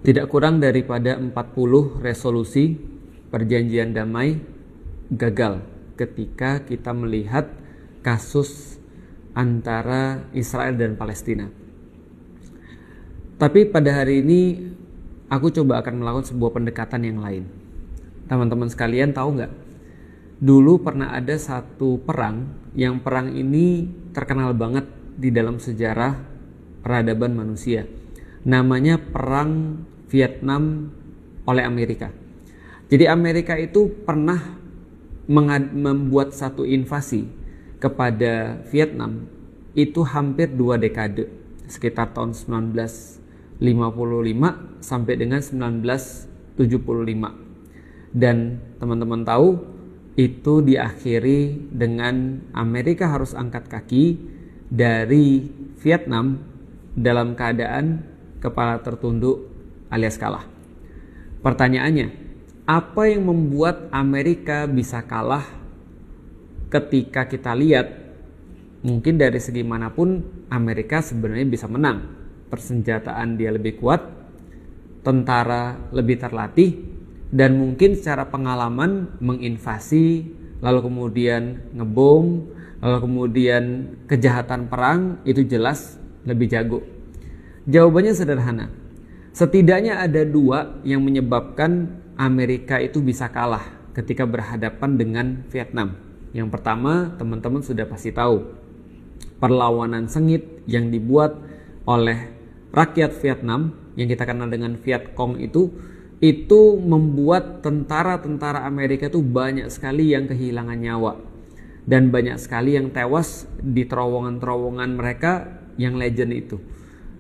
Tidak kurang daripada 40 resolusi perjanjian damai gagal ketika kita melihat kasus antara Israel dan Palestina. Tapi pada hari ini aku coba akan melakukan sebuah pendekatan yang lain. Teman-teman sekalian tahu nggak? Dulu pernah ada satu perang yang perang ini terkenal banget di dalam sejarah peradaban manusia. Namanya Perang Vietnam oleh Amerika. Jadi Amerika itu pernah membuat satu invasi kepada Vietnam itu hampir 2 dekade, sekitar tahun 1955 sampai dengan 1975. Dan teman-teman tahu itu diakhiri dengan Amerika harus angkat kaki dari Vietnam dalam keadaan kepala tertunduk alias kalah. Pertanyaannya, apa yang membuat Amerika bisa kalah ketika kita lihat mungkin dari segi manapun Amerika sebenarnya bisa menang. Persenjataan dia lebih kuat, tentara lebih terlatih, dan mungkin secara pengalaman menginvasi, lalu kemudian ngebom, lalu kemudian kejahatan perang itu jelas lebih jago. Jawabannya sederhana. Setidaknya ada 2 yang menyebabkan Amerika itu bisa kalah ketika berhadapan dengan Vietnam. Yang pertama, teman-teman sudah pasti tahu, perlawanan sengit yang dibuat oleh rakyat Vietnam yang kita kenal dengan Viet Cong itu membuat tentara-tentara Amerika itu banyak sekali yang kehilangan nyawa dan banyak sekali yang tewas di terowongan-terowongan mereka yang legend itu.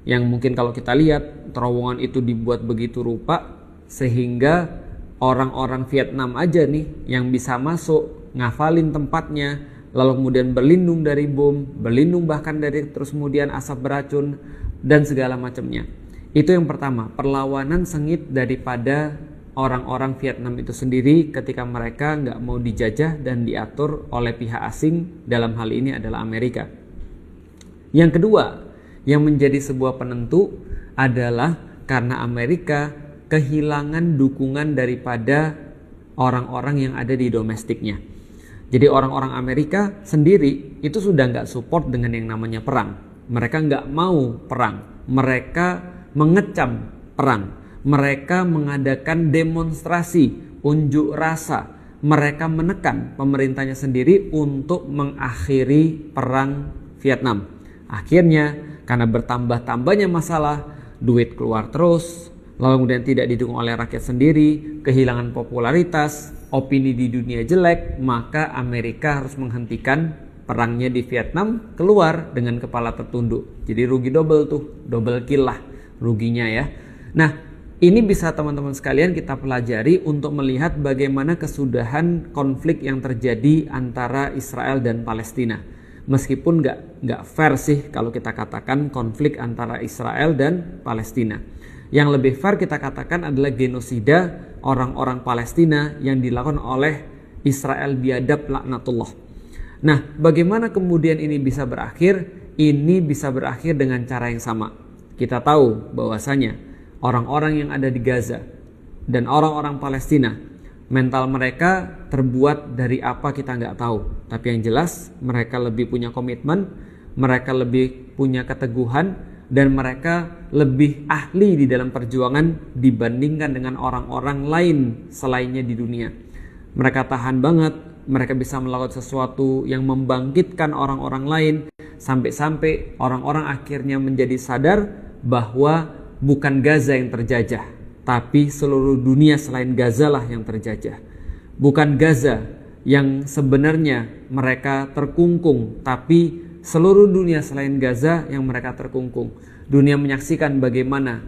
Yang mungkin kalau kita lihat terowongan itu dibuat begitu rupa sehingga orang-orang Vietnam aja nih yang bisa masuk, ngafalin tempatnya, lalu kemudian berlindung dari bom, berlindung bahkan dari terus kemudian asap beracun dan segala macamnya. Itu yang pertama, perlawanan sengit daripada orang-orang Vietnam itu sendiri ketika mereka nggak mau dijajah dan diatur oleh pihak asing, dalam hal ini adalah Amerika. Yang kedua, yang menjadi sebuah penentu adalah karena Amerika kehilangan dukungan daripada orang-orang yang ada di domestiknya. Jadi orang-orang Amerika sendiri itu sudah nggak support dengan yang namanya perang. Mereka nggak mau perang. Mereka mengecam perang. Mereka mengadakan demonstrasi, unjuk rasa. Mereka menekan pemerintahnya sendiri untuk mengakhiri perang Vietnam. Akhirnya karena bertambah-tambahnya masalah, duit keluar terus, lalu kemudian tidak didukung oleh rakyat sendiri, kehilangan popularitas, opini di dunia jelek, maka Amerika harus menghentikan perangnya di Vietnam, keluar dengan kepala tertunduk. Jadi rugi double tuh, double kill lah ruginya ya. Nah, ini bisa teman-teman sekalian kita pelajari untuk melihat bagaimana kesudahan konflik yang terjadi antara Israel dan Palestina. Meskipun nggak fair sih kalau kita katakan konflik antara Israel dan Palestina. Yang lebih fair kita katakan adalah genosida orang-orang Palestina yang dilakukan oleh Israel biadab laknatullah. Nah, bagaimana kemudian ini bisa berakhir? Ini bisa berakhir dengan cara yang sama. Kita tahu bahwasanya orang-orang yang ada di Gaza dan orang-orang Palestina, mental mereka terbuat dari apa kita nggak tahu. Tapi yang jelas mereka lebih punya komitmen, mereka lebih punya keteguhan, dan mereka lebih ahli di dalam perjuangan dibandingkan dengan orang-orang lain selainnya di dunia. Mereka tahan banget, mereka bisa melakukan sesuatu yang membangkitkan orang-orang lain, sampai-sampai orang-orang akhirnya menjadi sadar bahwa bukan Gaza yang terjajah, tapi seluruh dunia selain Gaza lah yang terjajah. Bukan Gaza yang sebenarnya mereka terkungkung, tapi seluruh dunia selain Gaza yang mereka terkungkung. Dunia menyaksikan bagaimana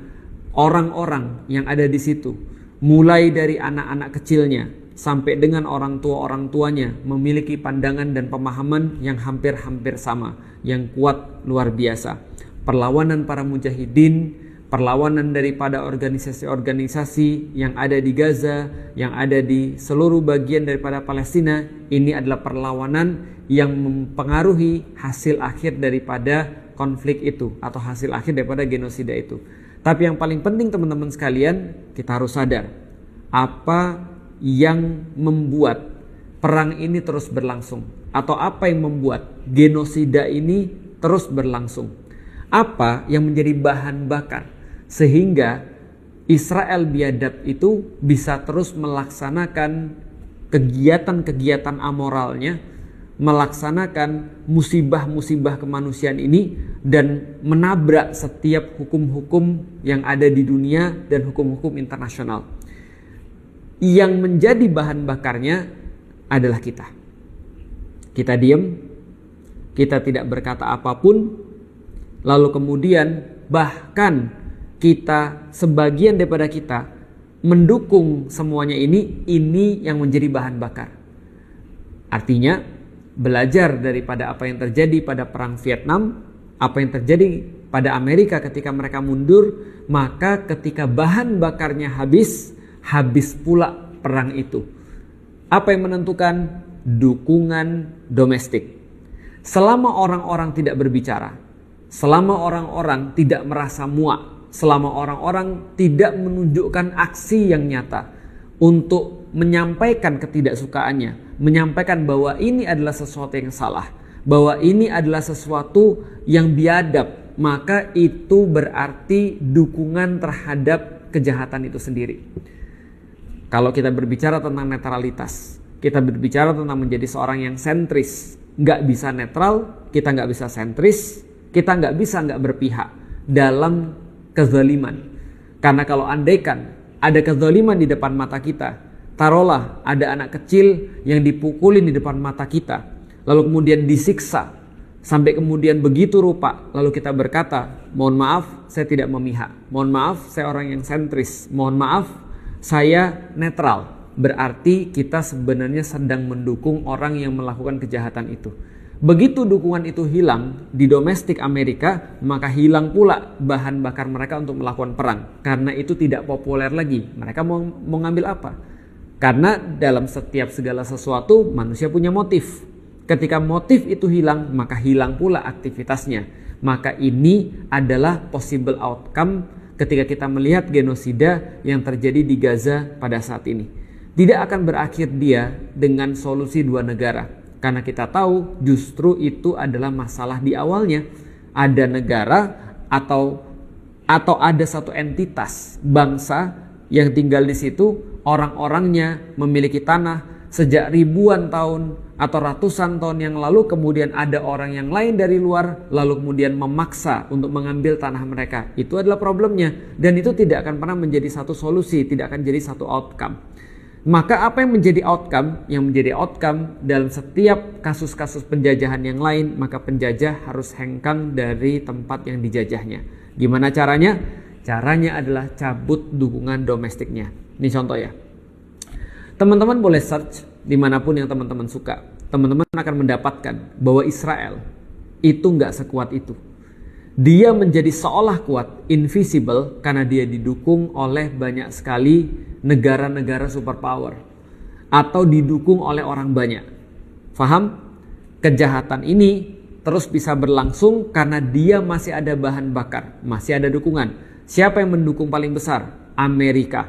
orang-orang yang ada di situ, mulai dari anak-anak kecilnya sampai dengan orang tuanya, memiliki pandangan dan pemahaman yang hampir-hampir sama, yang kuat luar biasa. Perlawanan para mujahidin, perlawanan daripada organisasi-organisasi yang ada di Gaza, yang ada di seluruh bagian daripada Palestina, ini adalah perlawanan yang mempengaruhi hasil akhir daripada konflik itu atau hasil akhir daripada genosida itu. Tapi yang paling penting teman-teman sekalian, kita harus sadar apa yang membuat perang ini terus berlangsung, atau apa yang membuat genosida ini terus berlangsung. Apa yang menjadi bahan bakar sehingga Israel biadab itu bisa terus melaksanakan kegiatan-kegiatan amoralnya, melaksanakan musibah-musibah kemanusiaan ini, dan menabrak setiap hukum-hukum yang ada di dunia dan hukum-hukum internasional. Yang menjadi bahan bakarnya adalah kita. Kita diam, kita tidak berkata apapun, lalu kemudian bahkan kita, sebagian daripada kita mendukung semuanya ini yang menjadi bahan bakar. Artinya belajar daripada apa yang terjadi pada perang Vietnam, apa yang terjadi pada Amerika ketika mereka mundur, maka ketika bahan bakarnya habis pula perang itu. Apa yang menentukan? Dukungan domestik. Selama orang-orang tidak berbicara, selama orang-orang tidak merasa muak, selama orang-orang tidak menunjukkan aksi yang nyata untuk menyampaikan ketidaksukaannya, menyampaikan bahwa ini adalah sesuatu yang salah, bahwa ini adalah sesuatu yang biadab, maka itu berarti dukungan terhadap kejahatan itu sendiri. Kalau kita berbicara tentang netralitas, kita berbicara tentang menjadi seorang yang sentris, nggak bisa netral, kita nggak bisa sentris, kita nggak bisa nggak berpihak dalam kezaliman. Karena kalau andaikan ada kezaliman di depan mata kita, taruhlah ada anak kecil yang dipukulin di depan mata kita, lalu kemudian disiksa sampai kemudian begitu rupa, lalu kita berkata, mohon maaf saya tidak memihak, mohon maaf saya orang yang sentris, mohon maaf saya netral, berarti kita sebenarnya sedang mendukung orang yang melakukan kejahatan itu. Begitu dukungan itu hilang di domestik Amerika, maka hilang pula bahan bakar mereka untuk melakukan perang. Karena itu tidak populer lagi. Mereka mau ngambil apa? Karena dalam setiap segala sesuatu manusia punya motif. Ketika motif itu hilang, maka hilang pula aktivitasnya. Maka ini adalah possible outcome ketika kita melihat genosida yang terjadi di Gaza pada saat ini. Tidak akan berakhir dia dengan solusi dua negara. Karena kita tahu justru itu adalah masalah di awalnya. Ada negara atau ada satu entitas bangsa yang tinggal di situ, orang-orangnya memiliki tanah sejak ribuan tahun atau ratusan tahun yang lalu, kemudian ada orang yang lain dari luar lalu kemudian memaksa untuk mengambil tanah mereka. Itu adalah problemnya, dan itu tidak akan pernah menjadi satu solusi, tidak akan jadi satu outcome. Maka apa yang menjadi outcome? Yang menjadi outcome dalam setiap kasus-kasus penjajahan yang lain, maka penjajah harus hengkang dari tempat yang dijajahnya. Gimana caranya? Caranya adalah cabut dukungan domestiknya. Ini contoh ya. Teman-teman boleh search dimanapun yang teman-teman suka. Teman-teman akan mendapatkan bahwa Israel itu nggak sekuat itu. Dia menjadi seolah kuat, invisible, karena dia didukung oleh banyak sekali negara-negara superpower atau didukung oleh orang banyak. Faham? Kejahatan ini terus bisa berlangsung karena dia masih ada bahan bakar, masih ada dukungan. Siapa yang mendukung paling besar? Amerika.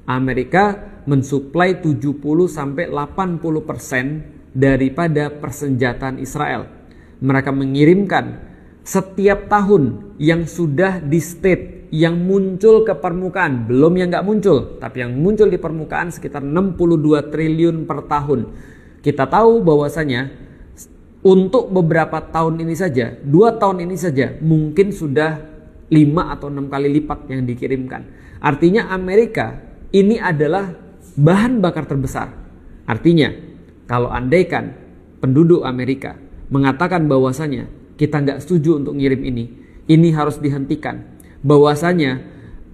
Amerika mensuplai 70-80% daripada persenjataan Israel. Mereka mengirimkan setiap tahun yang sudah di state, yang muncul ke permukaan, belum yang nggak muncul, tapi yang muncul di permukaan sekitar 62 triliun per tahun. Kita tahu bahwasanya untuk beberapa tahun ini saja, 2 tahun ini saja, mungkin sudah 5 atau 6 kali lipat yang dikirimkan. Artinya Amerika ini adalah bahan bakar terbesar. Artinya kalau andaikan penduduk Amerika mengatakan bahwasanya kita nggak setuju untuk ngirim ini harus dihentikan. Bahwasanya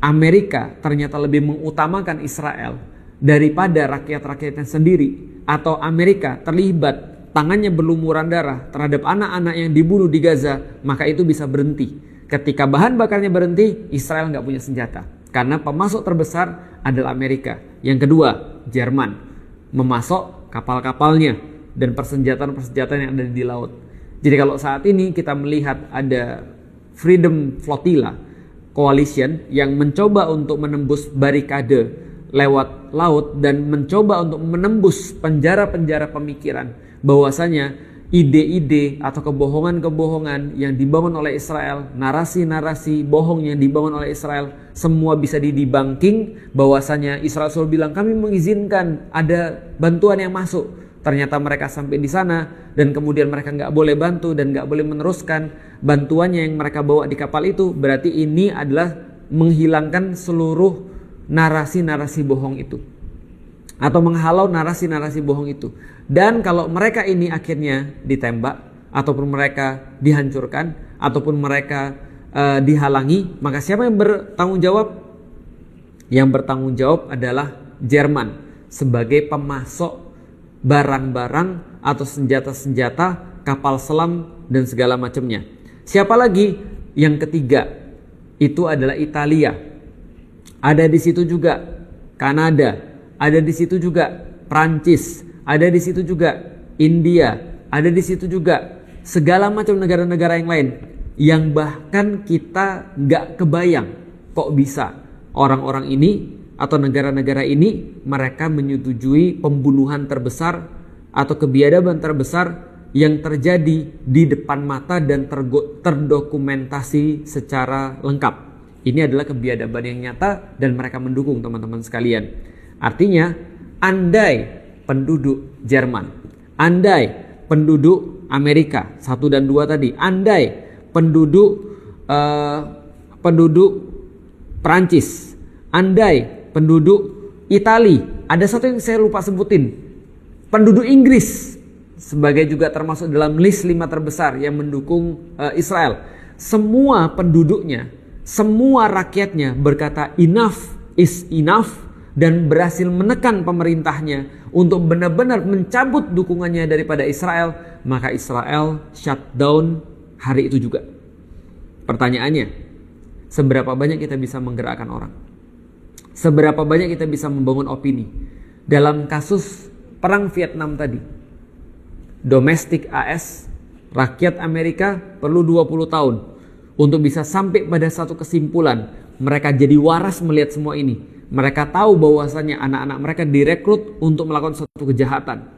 Amerika ternyata lebih mengutamakan Israel daripada rakyat-rakyatnya sendiri, atau Amerika terlibat tangannya berlumuran darah terhadap anak-anak yang dibunuh di Gaza, maka itu bisa berhenti. Ketika bahan bakarnya berhenti, Israel nggak punya senjata. Karena pemasok terbesar adalah Amerika. Yang kedua, Jerman memasok kapal-kapalnya dan persenjataan-persenjataan yang ada di laut. Jadi kalau saat ini kita melihat ada Freedom Flotilla, coalition yang mencoba untuk menembus barikade lewat laut dan mencoba untuk menembus penjara-penjara pemikiran bahwasanya ide-ide atau kebohongan-kebohongan yang dibangun oleh Israel, narasi-narasi bohong yang dibangun oleh Israel, semua bisa didebunking bahwasanya Israel selalu bilang kami mengizinkan ada bantuan yang masuk. Ternyata mereka sampai di sana dan kemudian mereka nggak boleh bantu dan nggak boleh meneruskan bantuannya yang mereka bawa di kapal itu. Berarti ini adalah menghilangkan seluruh narasi-narasi bohong itu atau menghalau narasi-narasi bohong itu. Dan kalau mereka ini akhirnya ditembak ataupun mereka dihancurkan ataupun mereka dihalangi, maka siapa yang bertanggung jawab? Yang bertanggung jawab adalah Jerman sebagai pemasok barang-barang atau senjata-senjata, kapal selam dan segala macamnya. Siapa lagi? Yang ketiga itu adalah Italia. Ada di situ juga Kanada, ada di situ juga Prancis, ada di situ juga India, ada di situ juga segala macam negara-negara yang lain yang bahkan kita nggak kebayang kok bisa orang-orang ini atau negara-negara ini mereka menyetujui pembunuhan terbesar atau kebiadaban terbesar yang terjadi di depan mata dan terdokumentasi secara lengkap. Ini adalah kebiadaban yang nyata dan mereka mendukung, teman-teman sekalian. Artinya, andai penduduk Jerman, andai penduduk Amerika 1 dan 2 tadi, andai penduduk Prancis, andai penduduk Itali, ada satu yang saya lupa sebutin, penduduk Inggris sebagai juga termasuk dalam list 5 terbesar yang mendukung Israel. Semua penduduknya, semua rakyatnya berkata enough is enough dan berhasil menekan pemerintahnya untuk benar-benar mencabut dukungannya daripada Israel, maka Israel shutdown hari itu juga. Pertanyaannya, seberapa banyak kita bisa menggerakkan orang? Seberapa banyak kita bisa membangun opini? Dalam kasus perang Vietnam tadi, domestik AS, rakyat Amerika perlu 20 tahun untuk bisa sampai pada satu kesimpulan. Mereka jadi waras melihat semua ini. Mereka tahu bahwasanya anak-anak mereka direkrut untuk melakukan suatu kejahatan.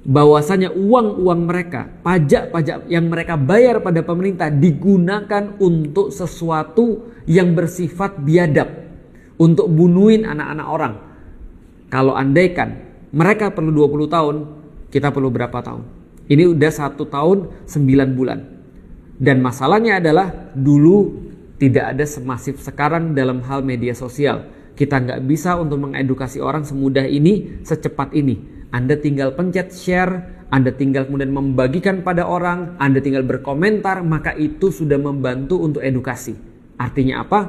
Bahwasanya uang-uang mereka, pajak-pajak yang mereka bayar pada pemerintah digunakan untuk sesuatu yang bersifat biadab. Untuk bunuhin anak-anak orang. Kalau andaikan mereka perlu 20 tahun, kita perlu berapa tahun? Ini udah 1 tahun 9 bulan. Dan masalahnya adalah dulu tidak ada semasif sekarang dalam hal media sosial. Kita nggak bisa untuk mengedukasi orang semudah ini, secepat ini. Anda tinggal pencet share, Anda tinggal kemudian membagikan pada orang, Anda tinggal berkomentar, maka itu sudah membantu untuk edukasi. Artinya apa?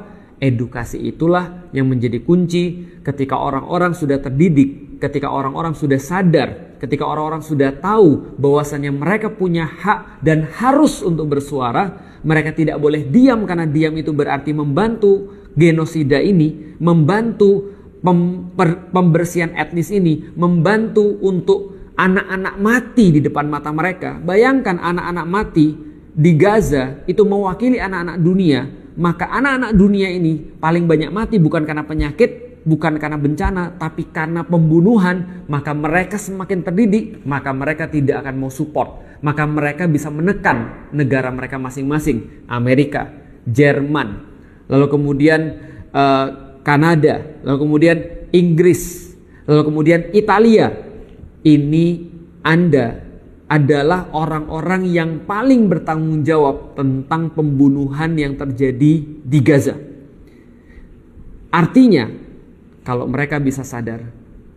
Edukasi itulah yang menjadi kunci ketika orang-orang sudah terdidik, ketika orang-orang sudah sadar, ketika orang-orang sudah tahu bahwasannya mereka punya hak dan harus untuk bersuara. Mereka tidak boleh diam, karena diam itu berarti membantu genosida ini, membantu pembersihan etnis ini, membantu untuk anak-anak mati di depan mata mereka. Bayangkan anak-anak mati di Gaza itu mewakili anak-anak dunia. Maka anak-anak dunia ini paling banyak mati bukan karena penyakit, bukan karena bencana, tapi karena pembunuhan. Maka mereka semakin terdidik, maka mereka tidak akan mau support. Maka mereka bisa menekan negara mereka masing-masing. Amerika, Jerman, lalu kemudian Kanada, lalu kemudian Inggris, lalu kemudian Italia. Ini Anda adalah orang-orang yang paling bertanggung jawab tentang pembunuhan yang terjadi di Gaza. Artinya, kalau mereka bisa sadar,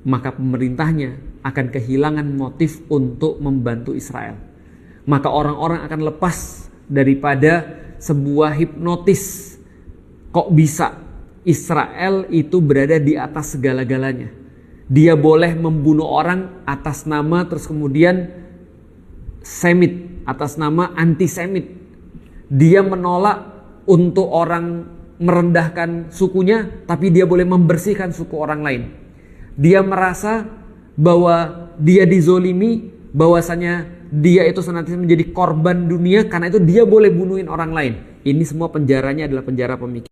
maka pemerintahnya akan kehilangan motif untuk membantu Israel. Maka orang-orang akan lepas daripada sebuah hipnotis. Kok bisa Israel itu berada di atas segala-galanya? Dia boleh membunuh orang atas nama terus kemudian Semit, atas nama antisemit. Dia menolak untuk orang merendahkan sukunya, tapi dia boleh membersihkan suku orang lain. Dia merasa bahwa dia dizolimi, bahwasanya dia itu senantiasa menjadi korban dunia, karena itu dia boleh bunuhin orang lain. Ini semua penjaranya adalah penjara pemikiran.